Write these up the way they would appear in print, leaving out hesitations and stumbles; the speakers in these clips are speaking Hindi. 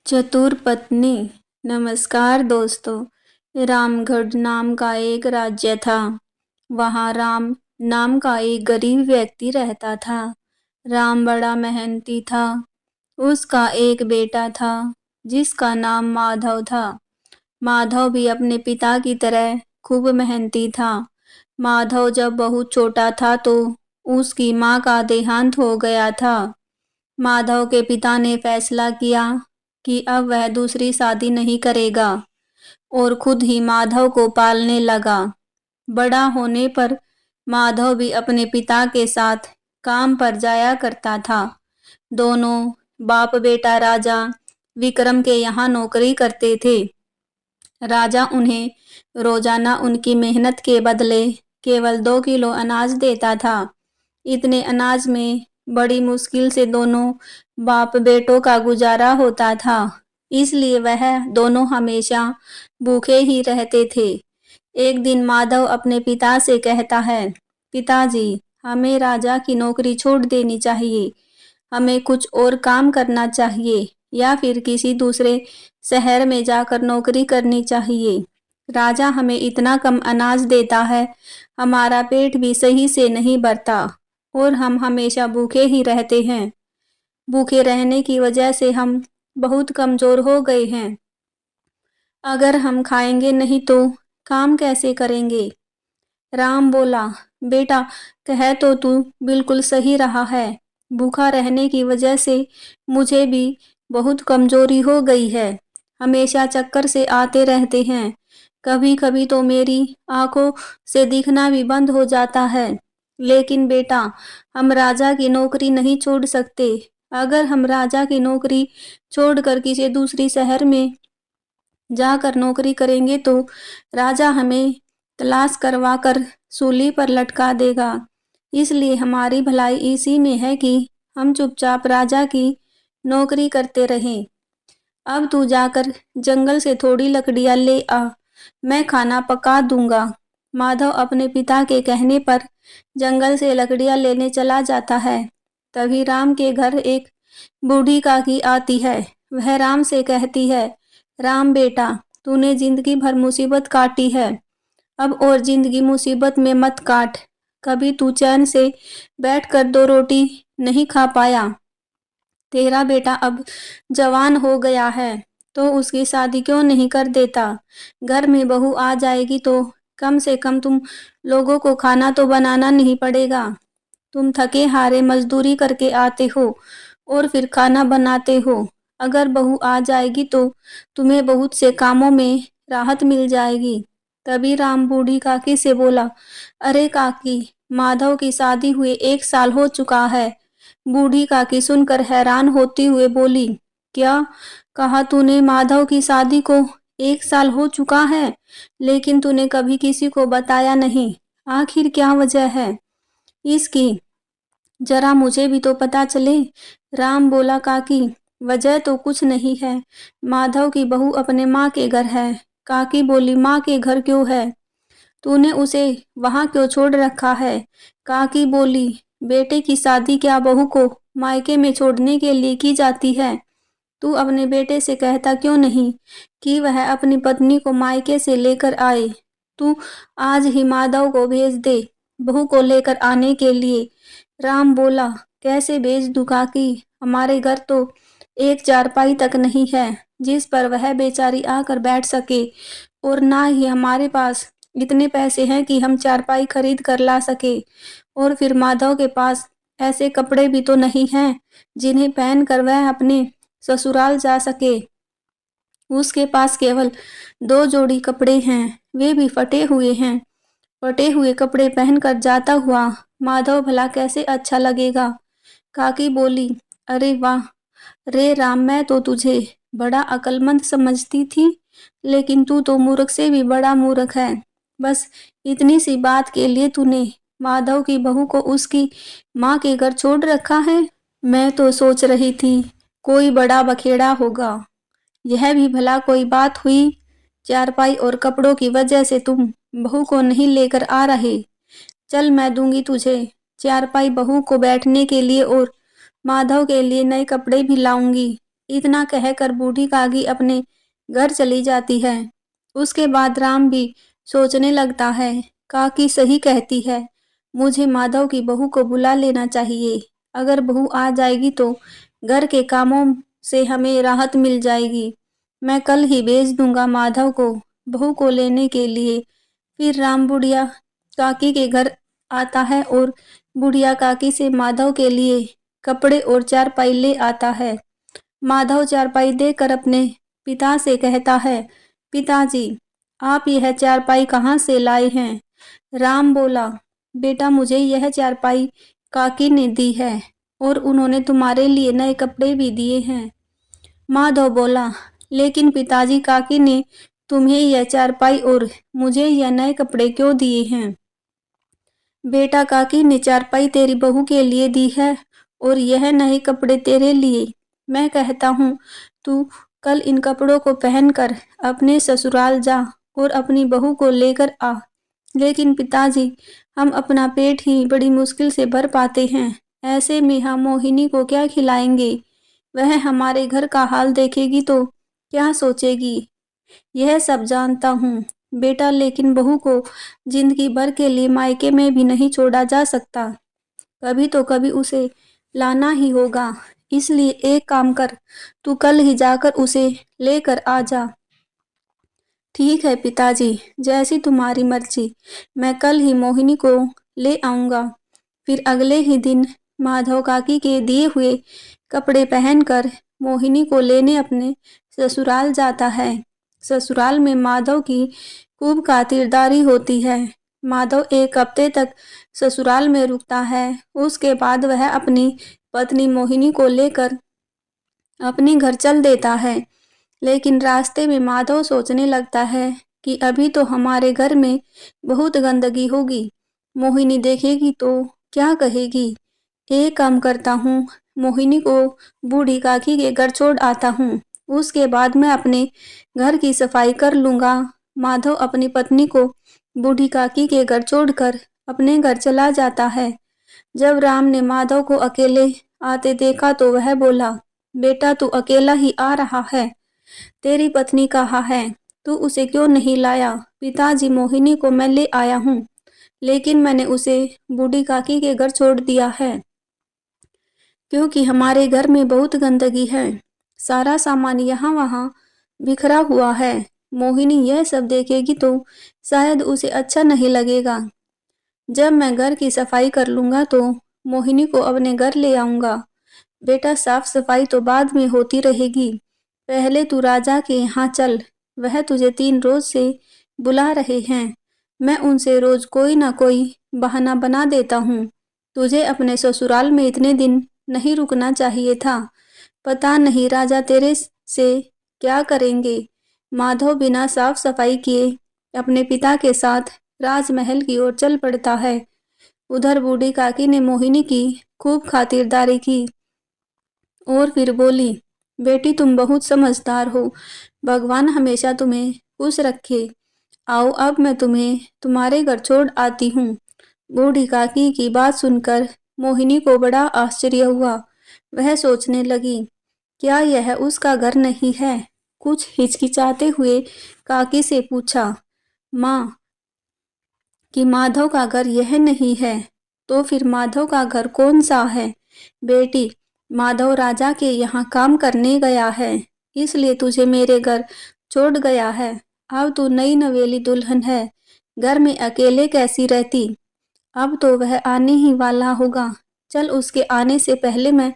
चतुर पत्नी। नमस्कार दोस्तों। रामगढ़ नाम का एक राज्य था। वहाँ राम नाम का एक गरीब व्यक्ति रहता था। राम बड़ा मेहनती था। उसका एक बेटा था जिसका नाम माधव था। माधव भी अपने पिता की तरह खूब मेहनती था। माधव जब बहुत छोटा था तो उसकी माँ का देहांत हो गया था। माधव के पिता ने फैसला किया कि अब वह दूसरी शादी नहीं करेगा और खुद ही माधव को पालने लगा। बड़ा होने पर माधव भी अपने पिता के साथ काम पर जाया करता था। दोनों बाप बेटा राजा विक्रम के यहाँ नौकरी करते थे। राजा उन्हें रोजाना उनकी मेहनत के बदले केवल 2 किलो अनाज देता था। इतने अनाज में बड़ी मुश्किल से दोनों बाप बेटों का गुजारा होता था, इसलिए वह दोनों हमेशा भूखे ही रहते थे। एक दिन माधव अपने पिता से कहता है, पिताजी, हमें राजा की नौकरी छोड़ देनी चाहिए। हमें कुछ और काम करना चाहिए या फिर किसी दूसरे शहर में जाकर नौकरी करनी चाहिए। राजा हमें इतना कम अनाज देता है, हमारा पेट भी सही से नहीं भरता और हम हमेशा भूखे ही रहते हैं। भूखे रहने की वजह से हम बहुत कमजोर हो गए हैं। अगर हम खाएंगे नहीं तो काम कैसे करेंगे? राम बोला, बेटा, कह तो तू बिल्कुल सही रहा है। भूखा रहने की वजह से मुझे भी बहुत कमजोरी हो गई है। हमेशा चक्कर से आते रहते हैं। कभी कभी तो मेरी आंखों से दिखना भी बंद हो जाता है। लेकिन बेटा, हम राजा की नौकरी नहीं छोड़ सकते। अगर हम राजा की नौकरी छोड़कर किसी दूसरी शहर में जाकर नौकरी करेंगे तो राजा हमें तलाश करवा कर सूली पर लटका देगा। इसलिए हमारी भलाई इसी में है कि हम चुपचाप राजा की नौकरी करते रहें। अब तू जाकर जंगल से थोड़ी लकड़ियां ले आ, मैं खाना पका दूंगा। माधव अपने पिता के कहने पर जंगल से लकड़ियां लेने चला जाता है। तभी राम के घर एक बूढ़ी काकी आती है। वह राम से कहती है, राम बेटा, तूने जिंदगी भर मुसीबत काटी है, अब और जिंदगी मुसीबत में मत काट। कभी तू चैन से बैठकर 2 रोटी नहीं खा पाया। तेरा बेटा अब जवान हो गया है तो उसकी शादी क्यों नहीं कर देता? घर में बहू आ जाएगी तो कम से कम तुम लोगों को खाना तो बनाना नहीं पड़ेगा। तुम थके हारे मजदूरी करके आते हो और फिर खाना बनाते हो। अगर बहू आ जाएगी तो तुम्हें बहुत से कामों में राहत मिल जाएगी। तभी राम बूढ़ी काकी से बोला, अरे काकी, माधव की शादी हुए 1 साल हो चुका है। बूढ़ी काकी सुनकर हैरान होती हुए बोली, क्या कहा तूने? माधव की शादी को 1 साल हो चुका है, लेकिन तूने कभी किसी को बताया नहीं। आखिर क्या वजह है इसकी? जरा मुझे भी तो पता चले। राम बोला, काकी, वजह तो कुछ नहीं है। माधव की बहू अपने माँ के घर है। काकी बोली, माँ के घर क्यों है? तूने उसे वहां क्यों छोड़ रखा है? काकी बोली, बेटे की शादी क्या बहू को मायके में छोड़ने के लिए की जाती है? तू अपने बेटे से कहता क्यों नहीं कि वह अपनी पत्नी को मायके से लेकर आए? तू आज ही माधव को भेज दे बहू को लेकर आने के लिए। राम बोला, कैसे भेज दूं काकी? हमारे घर तो एक चारपाई तक नहीं है जिस पर वह बेचारी आकर बैठ सके, और ना ही हमारे पास इतने पैसे हैं कि हम चारपाई खरीद कर ला सके। और फिर माधव के पास ऐसे कपड़े भी तो नहीं हैं जिन्हें पहनकर वह अपने ससुराल जा सके। उसके पास केवल 2 जोड़ी कपड़े हैं, वे भी फटे हुए हैं। फटे हुए कपड़े पहनकर जाता हुआ माधव भला कैसे अच्छा लगेगा? काकी बोली, अरे वाह रे राम, मैं तो तुझे बड़ा अक्लमंद समझती थी, लेकिन तू तो मूर्ख से भी बड़ा मूर्ख है। बस इतनी सी बात के लिए तूने माधव की बहू को उसकी माँ के घर छोड़ रखा है। मैं तो सोच रही थी कोई बड़ा बखेड़ा होगा। यह भी भला कोई बात हुई? चारपाई और कपड़ों की वजह से तुम बहू को नहीं लेकर आ रहे। चल, मैं दूंगी तुझे चारपाई बहू को बैठने के लिए, और माधव के लिए नए कपड़े भी लाऊंगी। इतना कहकर बूढ़ी काकी अपने घर चली जाती है। उसके बाद राम भी सोचने लगता है, काकी सही कहती है, मुझे माधव की बहू को बुला लेना चाहिए। अगर बहू आ जाएगी तो घर के कामों से हमें राहत मिल जाएगी। मैं कल ही भेज दूंगा माधव को बहू को लेने के लिए। फिर राम बुढ़िया काकी के घर आता है और बुढ़िया काकी से माधव के लिए कपड़े और चारपाई ले आता है। माधव चारपाई देकर अपने पिता से कहता है, पिताजी, आप यह चारपाई कहाँ से लाए हैं? राम बोला, बेटा, मुझे यह चारपाई काकी ने दी है और उन्होंने तुम्हारे लिए नए कपड़े भी दिए हैं। माधव बोला, लेकिन पिताजी, काकी ने तुम्हें यह चारपाई और मुझे यह नए कपड़े क्यों दिए हैं? बेटा, काकी ने चारपाई तेरी बहू के लिए दी है और यह नए कपड़े तेरे लिए। मैं कहता हूँ तू कल इन कपड़ों को पहनकर अपने ससुराल जा और अपनी बहू को लेकर आ। लेकिन पिताजी, हम अपना पेट ही बड़ी मुश्किल से भर पाते हैं, ऐसे में हम मोहिनी को क्या खिलाएंगे? वह हमारे घर का हाल देखेगी तो क्या सोचेगी? यह सब जानता हूँ बेटा, लेकिन बहू को जिंदगी भर के लिए मायके में भी नहीं छोड़ा जा सकता। कभी तो कभी उसे लाना ही होगा। इसलिए एक काम कर, तू कल ही जाकर उसे लेकर आ जा। ठीक है पिताजी, जैसी तुम्हारी मर्जी। मैं कल ही मोहिनी को ले आऊंगा। फिर अगले ही दिन माधव काकी के दिए हुए कपड़े पहनकर मोहिनी को लेने अपने ससुराल जाता है। ससुराल में माधव की खूब खातिरदारी होती है। माधव एक हफ्ते तक ससुराल में रुकता है। उसके बाद वह अपनी पत्नी मोहिनी को लेकर अपने घर चल देता है। लेकिन रास्ते में माधव सोचने लगता है कि अभी तो हमारे घर में बहुत गंदगी होगी। मोहिनी देखेगी तो क्या कहेगी? एक काम करता हूँ, मोहिनी को बूढ़ी काकी के घर छोड़ आता हूँ। उसके बाद मैं अपने घर की सफाई कर लूँगा। माधव अपनी पत्नी को बूढ़ी काकी के घर छोड़कर अपने घर चला जाता है। जब राम ने माधव को अकेले आते देखा तो वह बोला, बेटा, तू अकेला ही आ रहा है? तेरी पत्नी कहाँ है? तू उसे क्यों नहीं लाया? पिताजी, मोहिनी को मैं ले आया हूँ, लेकिन मैंने उसे बूढ़ी काकी के घर छोड़ दिया है, क्योंकि हमारे घर में बहुत गंदगी है। सारा सामान यहाँ वहाँ बिखरा हुआ है। मोहिनी यह सब देखेगी तो शायद उसे अच्छा नहीं लगेगा। जब मैं घर की सफाई कर लूँगा तो मोहिनी को अपने घर ले आऊँगा। बेटा, साफ सफाई तो बाद में होती रहेगी। पहले तू राजा के यहाँ चल, वह तुझे 3 रोज से बुला रहे हैं। मैं उनसे रोज कोई ना कोई बहाना बना देता हूँ। तुझे अपने ससुराल में इतने दिन नहीं रुकना चाहिए था। पता नहीं राजा तेरे से क्या करेंगे। माधव बिना साफ सफाई किए अपने पिता के साथ राजमहल की ओर चल पड़ता है। उधर बूढ़ी काकी ने मोहिनी की खूब खातिरदारी की और फिर बोली, बेटी, तुम बहुत समझदार हो। भगवान हमेशा तुम्हें खुश रखे। आओ, अब मैं तुम्हें तुम्हारे घर छोड़ आती हूँ। बूढ़ी काकी की बात सुनकर मोहिनी को बड़ा आश्चर्य हुआ। वह सोचने लगी, क्या यह उसका घर नहीं है? कुछ हिचकिचाते हुए काकी से पूछा, माँ, कि माधव का घर यह नहीं है, तो फिर माधव का घर कौन सा है? बेटी, माधव राजा के यहाँ काम करने गया है, इसलिए तुझे मेरे घर छोड़ गया है। अब तू नई नवेली दुल्हन है, घर में अकेले कैसी रहती? अब तो वह आने ही वाला होगा। चल, उसके आने से पहले मैं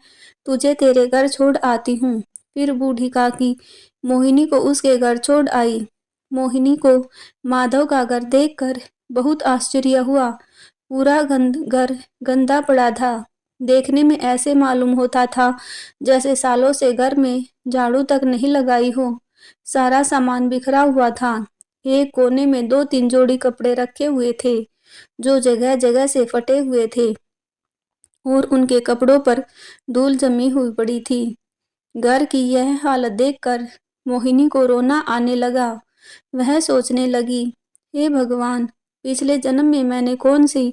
तुझे तेरे घर छोड़ आती हूँ। फिर बूढ़ी काकी मोहिनी को उसके घर छोड़ आई। मोहिनी को माधव का घर देखकर बहुत आश्चर्य हुआ। पूरा घर गंदा पड़ा था। देखने में ऐसे मालूम होता था जैसे सालों से घर में झाड़ू तक नहीं लगाई हो। सारा सामान बिखरा हुआ था। एक कोने में 2-3 जोड़ी कपड़े रखे हुए थे, जो जगह जगह से फटे हुए थे और उनके कपड़ों पर धूल जमी हुई पड़ी थी। घर की यह हालत देखकर मोहिनी को रोना आने लगा। वह सोचने लगी, हे भगवान, पिछले जन्म में मैंने कौन सी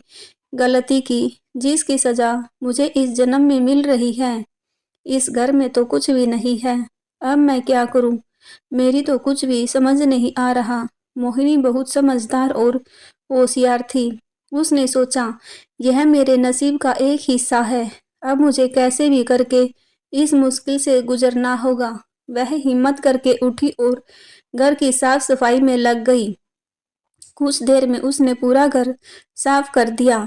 गलती की जिसकी सजा मुझे इस जन्म में मिल रही है? इस घर में तो कुछ भी नहीं है। अब मैं क्या करूं? मेरी तो कुछ भी समझ नहीं आ रहा। मोहिनी बहुत समझदार और होशियार थी। उसने सोचा, यह मेरे नसीब का एक हिस्सा है। अब मुझे कैसे भी करके इस मुश्किल से गुजरना होगा। वह हिम्मत करके उठी और घर की साफ सफाई में लग गई। कुछ देर में उसने पूरा घर साफ कर दिया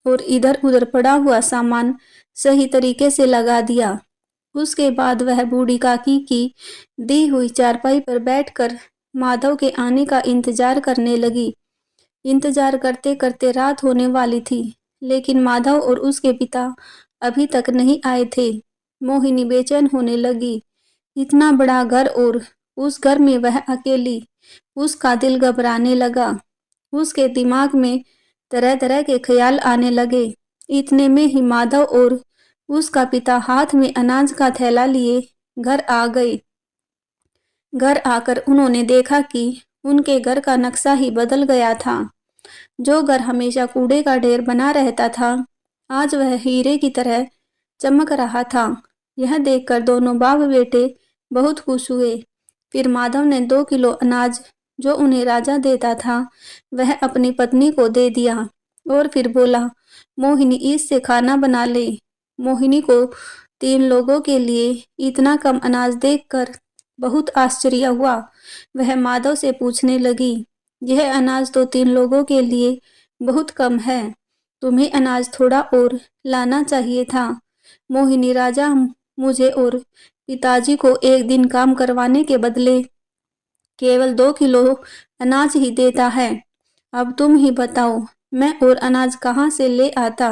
और इधर उधर पड़ा हुआ सामान सही तरीके से लगा दिया। उसके बाद वह बूढ़ी काकी की दी हुई चारपाई पर बैठकर माधव के आने का इंतजार करने लगी। इंतजार करते करते रात होने वाली थी, लेकिन माधव और उसके पिता अभी तक नहीं आए थे। मोहिनी बेचैन होने लगी। इतना बड़ा घर और उस घर में वह अकेली। उसका दिल घबराने लगा। उसके दिमाग में तरह तरह के ख्याल आने लगे। इतने में ही माधव और उसका पिता हाथ में अनाज का थैला लिए घर आ गए। घर आकर उन्होंने देखा कि उनके घर का नक्शा ही बदल गया था। जो घर हमेशा कूड़े का ढेर बना रहता था, आज वह हीरे की तरह चमक रहा था। यह देखकर दोनों बाप बेटे बहुत खुश हुए। फिर माधव ने 2 किलो अनाज जो उन्हें राजा देता था, वह अपनी पत्नी को दे दिया और फिर बोला, मोहिनी इससे खाना बना ले। मोहिनी को 3 लोगों के लिए इतना कम अनाज देखकर बहुत आश्चर्य हुआ। वह माधव से पूछने लगी, यह अनाज तो 3 लोगों के लिए बहुत कम है। तुम्हें अनाज थोड़ा और लाना चाहिए था। मोहिनी, राजा मुझे और पिताजी को एक दिन काम करवाने के बदले केवल 2 किलो अनाज ही देता है। अब तुम ही बताओ, मैं और अनाज कहाँ से ले आता?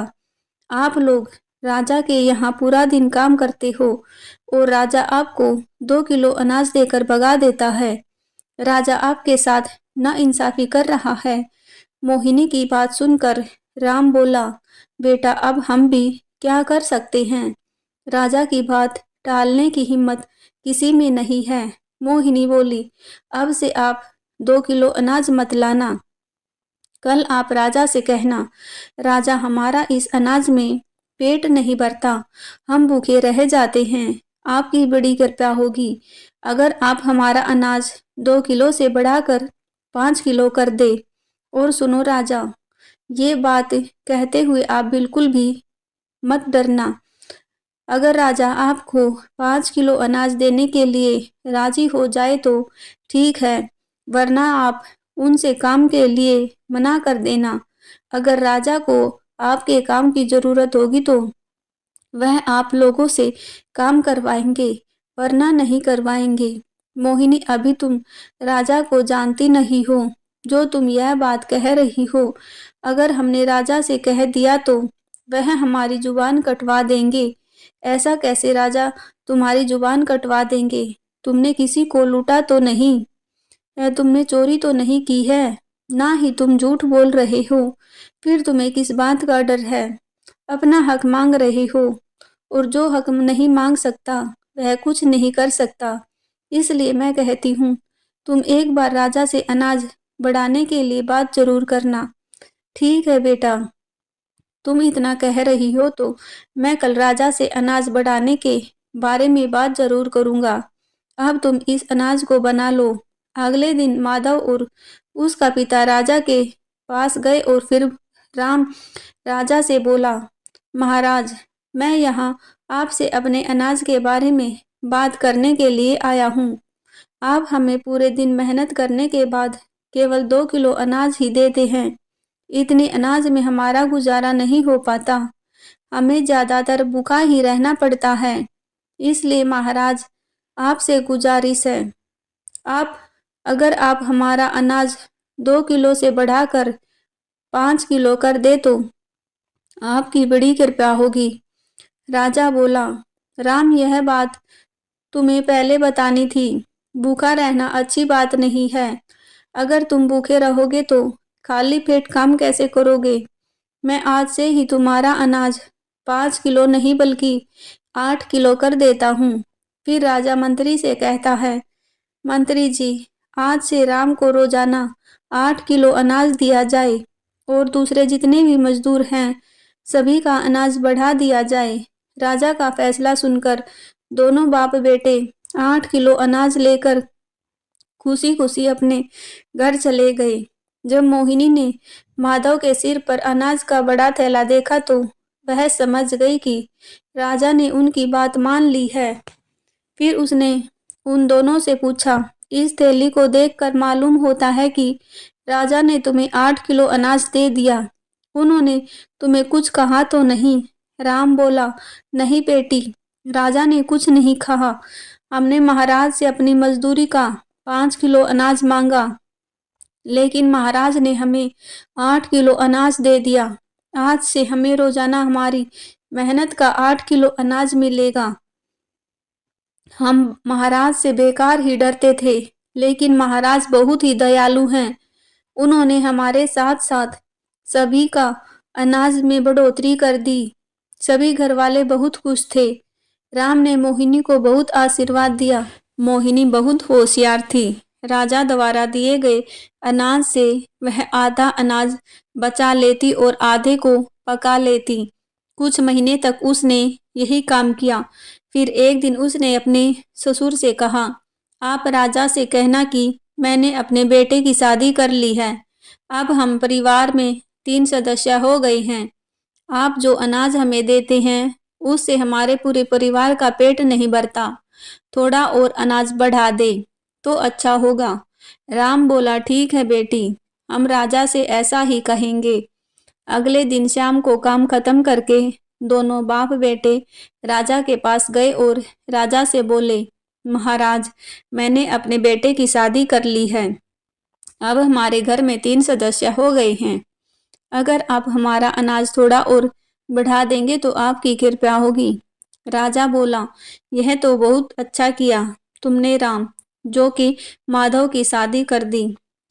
आप लोग राजा के यहाँ पूरा दिन काम करते हो और राजा आपको 2 किलो अनाज देकर भगा देता है। राजा आपके साथ नाइंसाफी कर रहा है। मोहिनी की बात सुनकर राम बोला, बेटा अब हम भी क्या कर सकते हैं? राजा की बात टालने की हिम्मत किसी में नहीं है। मोहिनी बोली, अब से आप 2 किलो अनाज मत लाना। कल आप राजा से कहना, राजा हमारा इस अनाज में पेट नहीं भरता, हम भूखे रह जाते हैं। आपकी बड़ी कृपा होगी अगर आप हमारा अनाज 2 किलो से बढ़ाकर 5 किलो कर दे। और सुनो राजा, ये बात कहते हुए आप बिल्कुल भी मत डरना। अगर राजा आपको 5 किलो अनाज देने के लिए राजी हो जाए तो ठीक है, वरना आप उनसे काम के लिए मना कर देना। अगर राजा को आपके काम की जरूरत होगी तो वह आप लोगों से काम करवाएंगे, वरना नहीं करवाएंगे। मोहिनी, अभी तुम राजा को जानती नहीं हो। जो तुम यह बात कह रही हो, अगर हमने राजा से कह दिया तो वह हमारी जुबान कटवा देंगे। ऐसा कैसे राजा तुम्हारी जुबान कटवा देंगे? तुमने किसी को लूटा तो नहीं? तुमने चोरी तो नहीं की है? ना ही तुम झूठ बोल रहे हो। फिर तुम्हें किस बात का डर है? अपना हक मांग रहे हो और जो हक नहीं मांग सकता वह कुछ नहीं कर सकता। इसलिए मैं कहती हूँ, तुम एक बार राजा से अनाज बढ़ाने के लिए बात जरूर करना। ठीक है बेटा, तुम इतना कह रही हो तो मैं कल राजा से अनाज बढ़ाने के बारे में बात जरूर करूंगा। अब तुम इस अनाज को बना लो। अगले दिन माधव और उसका पिता राजा के पास गए और फिर राम राजा से बोला, महाराज, मैं यहाँ आपसे अपने अनाज के बारे में बात करने के लिए आया हूँ। आप हमें पूरे दिन मेहनत करने के बाद केवल 2 किलो अनाज ही देते हैं। इतने अनाज में हमारा गुजारा नहीं हो पाता। हमें ज्यादातर भूखा ही रहना पड़ता है। इसलिए महाराज, आपसे गुजारिश है, आप अगर आप हमारा अनाज 2 किलो से बढ़ाकर 5 किलो कर दे तो आपकी बड़ी कृपा होगी। राजा बोला, राम, यह बात तुम्हें पहले बतानी थी। भूखा रहना अच्छी बात नहीं है। अगर तुम भूखे रहोगे तो खाली पेट काम कैसे करोगे? मैं आज से ही तुम्हारा अनाज 5 किलो नहीं बल्कि 8 किलो कर देता हूँ। फिर राजा मंत्री से कहता है, मंत्री जी, आज से राम को रोजाना 8 किलो अनाज दिया जाए और दूसरे जितने भी मजदूर हैं सभी का अनाज बढ़ा दिया जाए। राजा का फैसला सुनकर दोनों बाप बेटे 8 किलो अनाज लेकर खुशी खुशी अपने घर चले गए। जब मोहिनी ने माधव के सिर पर अनाज का बड़ा थैला देखा तो वह समझ गई कि राजा ने उनकी बात मान ली है। फिर उसने उन दोनों से पूछा, इस थैली को देखकर मालूम होता है कि राजा ने तुम्हें 8 किलो अनाज दे दिया। उन्होंने तुम्हें कुछ कहा तो नहीं? राम बोला, नहीं बेटी, राजा ने कुछ नहीं कहा। हमने महाराज से अपनी मजदूरी का 5 किलो अनाज मांगा, लेकिन महाराज ने हमें 8 किलो अनाज दे दिया। आज से हमें रोजाना हमारी मेहनत का 8 किलो अनाज मिलेगा। हम महाराज से बेकार ही डरते थे, लेकिन महाराज बहुत ही दयालु हैं। उन्होंने हमारे साथ साथ सभी का अनाज में बढ़ोतरी कर दी। सभी घर वाले बहुत खुश थे। राम ने मोहिनी को बहुत आशीर्वाद दिया। मोहिनी बहुत होशियार थी। राजा द्वारा दिए गए अनाज से वह आधा अनाज बचा लेती और आधे को पका लेती। कुछ महीने तक उसने यही काम किया। फिर एक दिन उसने अपने ससुर से कहा, आप राजा से कहना कि मैंने अपने बेटे की शादी कर ली है। अब हम परिवार में 3 सदस्य हो गए हैं। आप जो अनाज हमें देते हैं उससे हमारे पूरे परिवार का पेट नहीं भरता। थोड़ा और अनाज बढ़ा दे तो अच्छा होगा। राम बोला, ठीक है बेटी, हम राजा से ऐसा ही कहेंगे। अगले दिन शाम को काम खत्म करके दोनों बाप बेटे राजा के पास गए और राजा से बोले, महाराज, मैंने अपने बेटे की शादी कर ली है। अब हमारे घर में 3 सदस्य हो गए हैं। अगर आप हमारा अनाज थोड़ा और बढ़ा देंगे तो आपकी कृपा होगी। राजा बोला, यह तो बहुत अच्छा किया तुमने राम, जो कि माधव की शादी कर दी।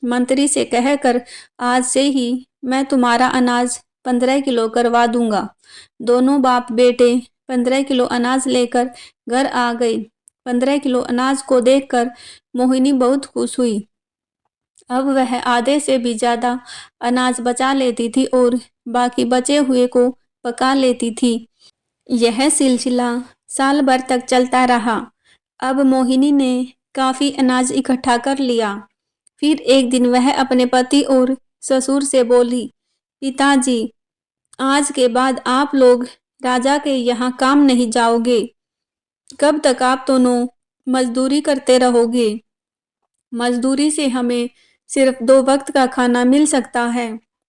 मंत्री से कहकर आज से ही मैं तुम्हारा अनाज 15 किलो करवा दूंगा। दोनों बाप बेटे 15 किलो अनाज लेकर घर आ गए। 15 किलो अनाज को देखकर मोहिनी बहुत खुश हुई। अब वह आधे से भी ज्यादा अनाज बचा लेती थी और बाकी बचे हुए को पका लेती थी। यह सिलसिला साल भर तक चलता रहा। अब मोहिनी ने काफी अनाज इकट्ठा कर लिया। फिर एक दिन वह अपने पति और ससुर से बोली, पिताजी, आज के बाद आप लोग राजा के यहाँ काम नहीं जाओगे। कब तक आप दोनों मजदूरी करते रहोगे? मजदूरी से हमें सिर्फ 2 वक्त का खाना मिल सकता है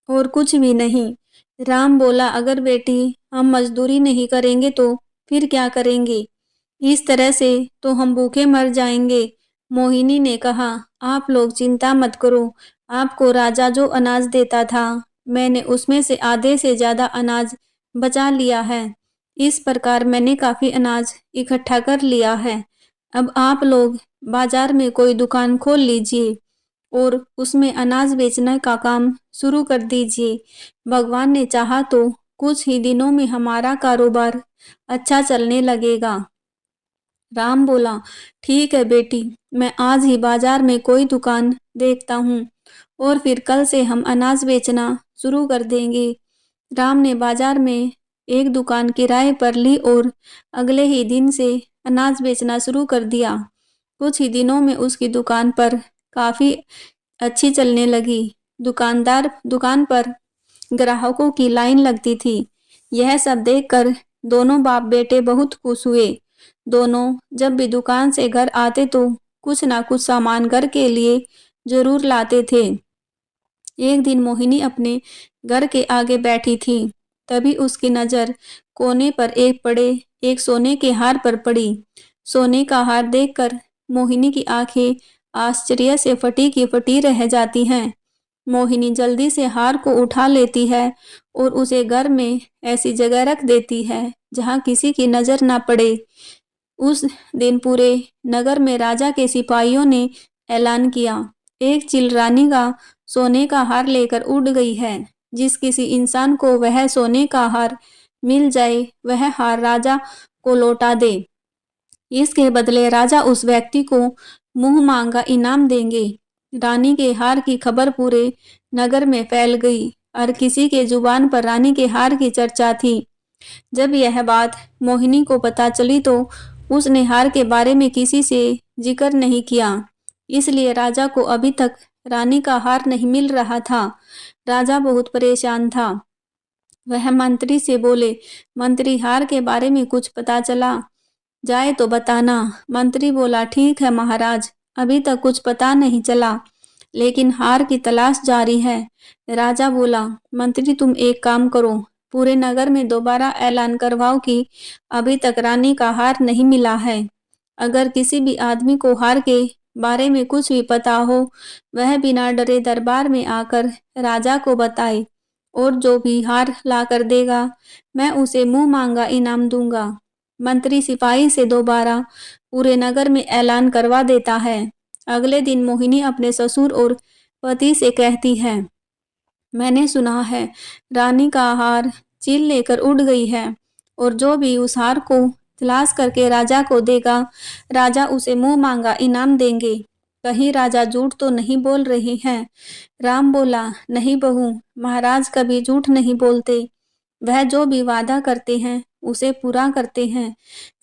और कुछ भी नहीं। राम बोला, अगर बेटी हम मजदूरी नहीं करेंगे तो फिर क्या करेंगे? इस तरह से तो हम भूखे मर जाएंगे। मोहिनी ने कहा, आप लोग चिंता मत करो। आपको राजा जो अनाज देता था, मैंने उसमें से आधे से ज्यादा अनाज बचा लिया है। इस प्रकार मैंने काफी अनाज इकट्ठा कर लिया है। अब आप लोग बाजार में कोई दुकान खोल लीजिए और उसमें अनाज बेचने का काम शुरू कर दीजिए। भगवान ने चाहा तो कुछ ही दिनों में हमारा कारोबार अच्छा चलने लगेगा। राम बोला, ठीक है बेटी, मैं आज ही बाजार में कोई दुकान देखता हूँ और फिर कल से हम अनाज बेचना शुरू कर देंगे। राम ने बाजार में एक दुकान किराए पर ली और अगले ही दिन से अनाज बेचना शुरू कर दिया। कुछ ही दिनों में उसकी दुकान पर काफी अच्छी चलने लगी। दुकान पर ग्राहकों की लाइन लगती थी। यह सब देखकर दोनों बाप बेटे बहुत खुश हुए। दोनों जब भी दुकान से घर आते तो कुछ ना कुछ सामान घर के लिए जरूर लाते थे। एक दिन मोहिनी अपने घर के आगे बैठी थी। तभी उसकी नजर कोने पर एक सोने के हार पर पड़ी। सोने का हार देखकर मोहिनी की आंखें आश्चर्य से फटी की फटी रह जाती हैं। मोहिनी जल्दी से हार को उठा लेती है और उसे घर में ऐसी जगह रख देती है जहां किसी की नजर ना पड़े। उस दिन पूरे नगर में राजा के सिपाहियों ने ऐलान किया, एक चील रानी का सोने का हार लेकर उड़ गई है। जिस किसी इंसान को वह सोने का हार मिल जाए वह हार राजा को लौटा दे। इसके बदले राजा उस व्यक्ति को मुंह मांगा इनाम देंगे। रानी के हार की खबर पूरे नगर में फैल गई और किसी के जुबान पर रानी के हार की चर्चा थी। जब यह बात मोहिनी को पता चली तो उसने हार के बारे में किसी से जिक्र नहीं किया, इसलिए राजा को अभी तक रानी का हार नहीं मिल रहा था। राजा बहुत परेशान था। वह मंत्री से बोले, मंत्री, हार के बारे में कुछ पता चला जाए तो बताना। मंत्री बोला, ठीक है महाराज, अभी तक कुछ पता नहीं चला, लेकिन हार की तलाश जारी है। राजा बोला, मंत्री तुम एक काम करो, पूरे नगर में दोबारा ऐलान करवाओ कि अभी तक रानी का हार नहीं मिला है। अगर किसी भी आदमी को हार के बारे में कुछ भी पता हो, वह बिना डरे दरबार में आकर राजा को बताए, और जो भी हार ला कर देगा, मैं उसे मुंह मांगा इनाम दूंगा। मंत्री सिपाही से दोबारा पूरे नगर में ऐलान करवा देता है। अगले दिन मोहिनी अपने ससुर और पति से कहती है, मैंने सुना है रानी का हार चील लेकर उड़ गई है, और जो भी उस हार को तलाश करके राजा को देगा, राजा उसे मुंह मांगा इनाम देंगे। कहीं राजा झूठ तो नहीं बोल रहे हैं? राम बोला, नहीं बहू, महाराज कभी झूठ नहीं बोलते। वह जो भी वादा करते हैं उसे पूरा करते हैं।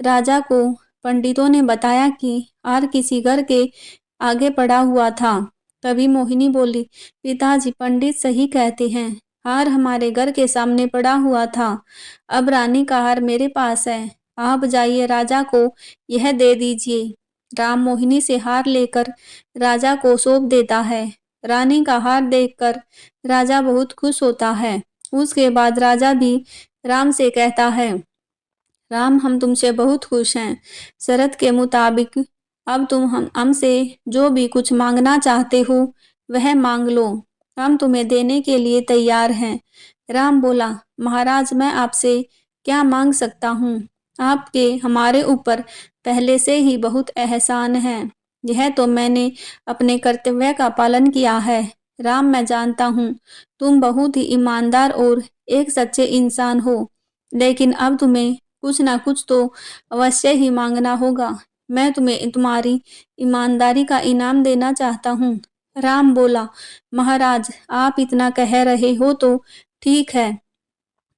राजा को पंडितों ने बताया कि हार किसी घर के आगे पड़ा हुआ था। तभी मोहिनी बोली, पिताजी, पंडित सही कहते हैं, हार हमारे घर के सामने पड़ा हुआ था। अब रानी का हार मेरे पास है, आप जाइए राजा को यह दे दीजिए। राम मोहिनी से हार लेकर राजा को सौंप देता है। रानी का हार देखकर राजा बहुत खुश होता है। उसके बाद राजा भी राम से कहता है, राम, हम तुमसे बहुत खुश हैं। शर्त के मुताबिक अब तुम हमसे जो भी कुछ मांगना चाहते हो वह मांग लो, हम तुम्हें देने के लिए तैयार हैं। राम बोला, महाराज, मैं आपसे क्या मांग सकता हूँ? आपके हमारे ऊपर पहले से ही बहुत एहसान है। यह तो मैंने अपने कर्तव्य का पालन किया है। राम, मैं जानता हूँ तुम बहुत ही ईमानदार और एक सच्चे इंसान हो, लेकिन अब तुम्हें कुछ ना कुछ तो अवश्य ही मांगना होगा। मैं तुम्हें तुम्हारी ईमानदारी का इनाम देना चाहता हूँ। राम बोला, महाराज, आप इतना कह रहे हो तो ठीक है,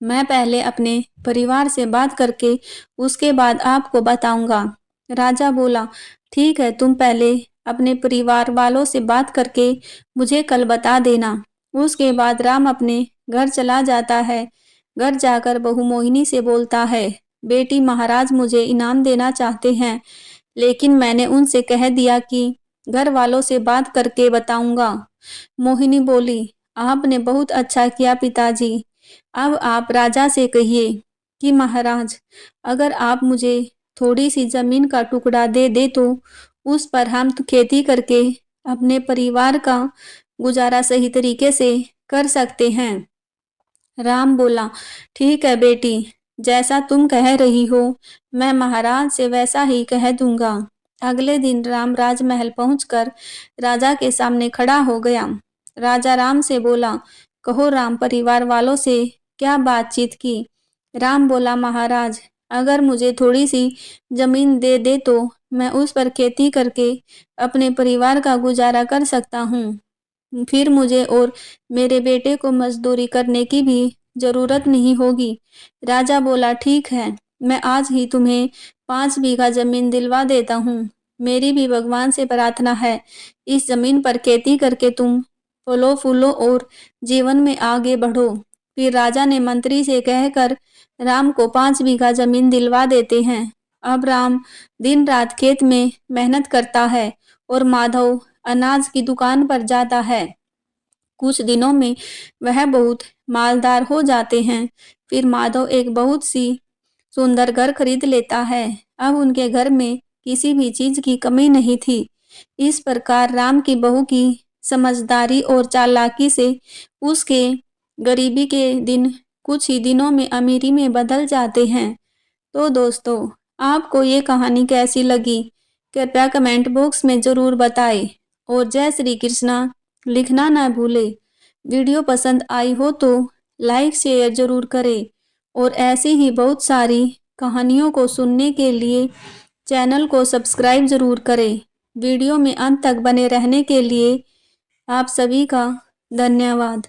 मैं पहले अपने परिवार से बात करके उसके बाद आपको बताऊंगा। राजा बोला, ठीक है, तुम पहले अपने परिवार वालों से बात करके मुझे कल बता देना। उसके बाद राम अपने घर चला जाता है। घर जाकर बहू मोहिनी से बोलता है, बेटी, महाराज मुझे इनाम देना चाहते हैं, लेकिन मैंने उनसे कह दिया कि घर वालों से बात करके बताऊंगा। मोहिनी बोली, आपने बहुत अच्छा किया पिताजी। अब आप राजा से कहिए कि महाराज, अगर आप मुझे थोड़ी सी जमीन का टुकड़ा दे दे तो उस पर हम खेती करके अपने परिवार का गुजारा सही तरीके से कर सकते हैं। राम बोला, ठीक है बेटी, जैसा तुम कह रही हो मैं महाराज से वैसा ही कह दूंगा। अगले दिन राम राजमहल पहुंचकर राजा के सामने खड़ा हो गया। राजा राम से बोला, कहो राम, परिवार वालों से क्या बातचीत की? राम बोला, महाराज, अगर मुझे थोड़ी सी जमीन दे दे तो मैं उस पर खेती करके अपने परिवार का गुजारा कर सकता हूँ। फिर मुझे और मेरे बेटे को मजदूरी करने की भी जरूरत नहीं होगी। राजा बोला, ठीक है, मैं आज ही तुम्हें 5 बीघा जमीन दिलवा देता हूँ। मेरी भी भगवान से प्रार्थना है, इस जमीन पर खेती करके तुम फलो फूलो और जीवन में आगे बढ़ो। फिर राजा ने मंत्री से कहकर राम को 5 बीघा जमीन दिलवा देते हैं। अब राम दिन रात खेत में मेहनत करता है और माधव अनाज की दुकान पर जाता है। कुछ दिनों में वह बहुत मालदार हो जाते हैं। फिर माधव एक बहुत सी सुंदर घर खरीद लेता है। अब उनके घर में किसी भी चीज की कमी नहीं थी। इस प्रकार राम की बहू की समझदारी और चालाकी से उसके गरीबी के दिन कुछ ही दिनों में अमीरी में बदल जाते हैं। तो दोस्तों, आपको ये कहानी कैसी लगी? कृपया कमेंट बॉक्स में ज़रूर बताएं, और जय श्री कृष्णा लिखना ना भूलें। वीडियो पसंद आई हो तो लाइक शेयर ज़रूर करें, और ऐसी ही बहुत सारी कहानियों को सुनने के लिए चैनल को सब्सक्राइब ज़रूर करें। वीडियो में अंत तक बने रहने के लिए आप सभी का धन्यवाद।